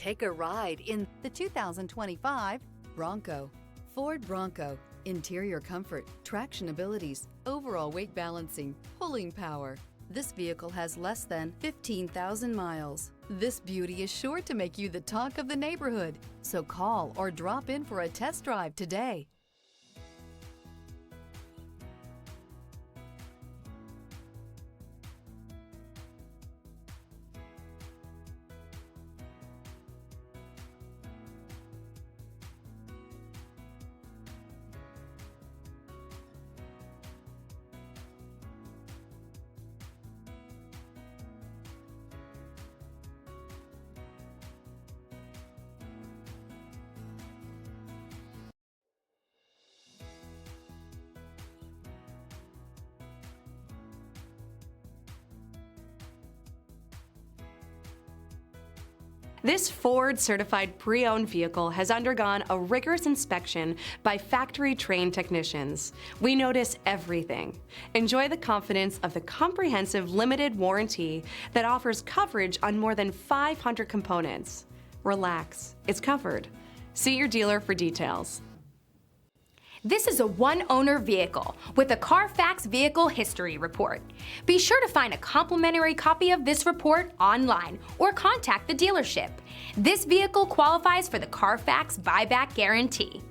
Take a ride in the 2025 Bronco. Ford Bronco. Interior comfort, traction abilities, overall weight balancing, pulling power. This vehicle has less than 15,000 miles. This beauty is sure to make you the talk of the neighborhood. So call or drop in for a test drive today. This Ford-certified pre-owned vehicle has undergone a rigorous inspection by factory-trained technicians. We notice everything. Enjoy the confidence of the comprehensive limited warranty that offers coverage on more than 500 components. Relax, it's covered. See your dealer for details. This is a one-owner vehicle with a Carfax Vehicle History Report. Be sure to find a complimentary copy of this report online or contact the dealership. This vehicle qualifies for the Carfax Buyback Guarantee.